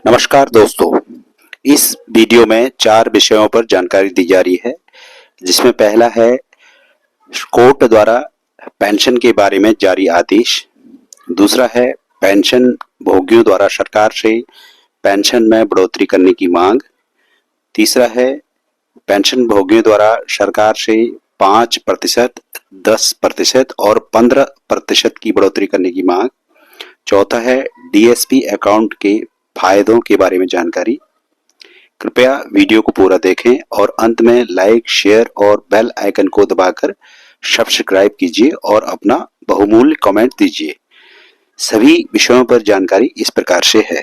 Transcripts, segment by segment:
नमस्कार दोस्तों, इस वीडियो में 4 विषयों पर जानकारी दी जा रही है, जिसमें पहला है कोर्ट द्वारा पेंशन के बारे में जारी आदेश। दूसरा है पेंशन भोगियों द्वारा सरकार से पेंशन में बढ़ोतरी करने की मांग। तीसरा है पेंशन भोगियों द्वारा सरकार से 5%, 10% और 15% की बढ़ोतरी करने की मांग। चौथा है डीएसपी अकाउंट के फायदों के बारे में जानकारी। कृपया वीडियो को पूरा देखें और अंत में लाइक, शेयर और बेल आइकन को दबाकर सब्सक्राइब कीजिए और अपना बहुमूल्य कमेंट दीजिए। सभी विषयों पर जानकारी इस प्रकार से है।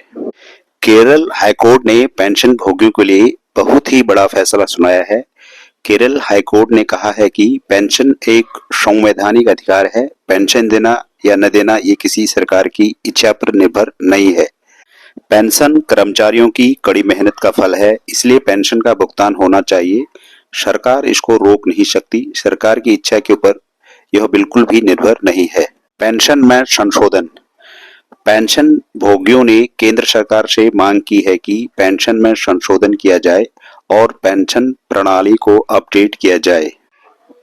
केरल हाईकोर्ट ने पेंशन भोगियों के लिए बहुत ही बड़ा फैसला सुनाया है। केरल हाईकोर्ट ने कहा है कि पेंशन एक संवैधानिक अधिकार है। पेंशन देना या न देना ये किसी सरकार की इच्छा पर निर्भर नहीं है। पेंशन कर्मचारियों की कड़ी मेहनत का फल है, इसलिए पेंशन का भुगतान होना चाहिए। सरकार इसको रोक नहीं सकती। सरकार की इच्छा के ऊपर यह बिल्कुल भी निर्भर नहीं है। पेंशन में संशोधन। पेंशन भोगियों ने केंद्र सरकार से मांग की है कि पेंशन में संशोधन किया जाए और पेंशन प्रणाली को अपडेट किया जाए।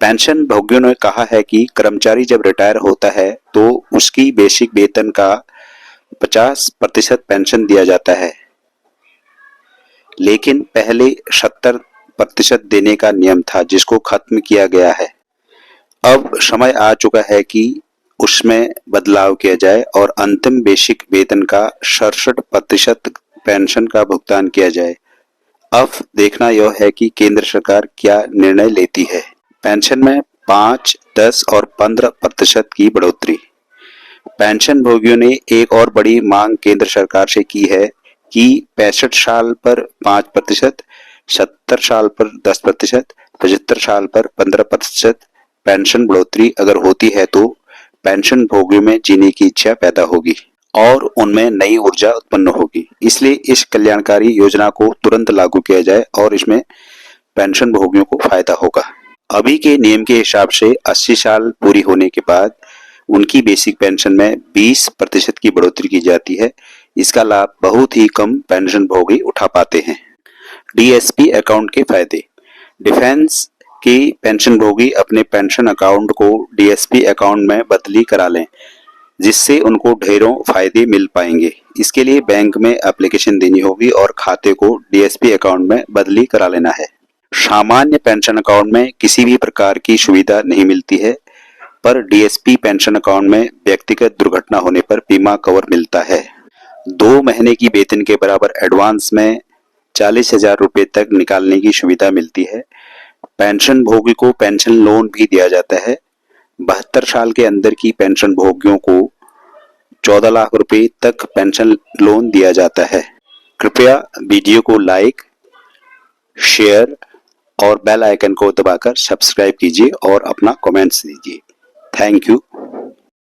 पेंशन भोगियों ने कहा है कि कर्मचारी जब रिटायर होता है तो उसकी बेसिक वेतन का 50% पेंशन दिया जाता है, लेकिन पहले 70% देने का नियम था, जिसको खत्म किया गया है। अब समय आ चुका है कि उसमें बदलाव किया जाए और अंतिम बेसिक वेतन का 67% पेंशन का भुगतान किया जाए। अब देखना यह है कि केंद्र सरकार क्या निर्णय लेती है। पेंशन में 5, 10 और 15% की बढ़ोतरी। पेंशन भोगियों ने एक और बड़ी मांग केंद्र सरकार से की है कि 65 साल पर 5%, 70 साल पर 10%, 75 साल पर 15% पेंशन बढ़ोतरी अगर होती है तो पेंशन भोगियों में जीने की इच्छा पैदा होगी और उनमें नई ऊर्जा उत्पन्न होगी। इसलिए इस कल्याणकारी योजना को तुरंत लागू किया जाए और इसमें पेंशन भोगियों को फायदा होगा। अभी के नियम के हिसाब से 80 साल पूरी होने के बाद उनकी बेसिक पेंशन में 20% की बढ़ोतरी की जाती है। इसका लाभ बहुत ही कम पेंशन भोगी उठा पाते हैं। डीएसपी अकाउंट के फायदे। डिफेंस की पेंशन भोगी अपने पेंशन अकाउंट को डीएसपी अकाउंट में बदली करा लें, जिससे उनको ढेरों फायदे मिल पाएंगे। इसके लिए बैंक में एप्लीकेशन देनी होगी और खाते को डीएसपी अकाउंट में बदली करा लेना है। सामान्य पेंशन अकाउंट में किसी भी प्रकार की सुविधा नहीं मिलती है, पर डीएसपी पेंशन अकाउंट में व्यक्तिगत दुर्घटना होने पर बीमा कवर मिलता है। 2 महीने की वेतन के बराबर एडवांस में 40,000 रुपए तक निकालने की सुविधा मिलती है। पेंशन भोगी को पेंशन लोन भी दिया जाता है। 72 साल के अंदर की पेंशन भोगियों को 14 लाख रुपए तक पेंशन लोन दिया जाता है। कृपया वीडियो को लाइक, शेयर और बेल आइकन को दबाकर सब्सक्राइब कीजिए और अपना कमेंट्स दीजिए। Thank you.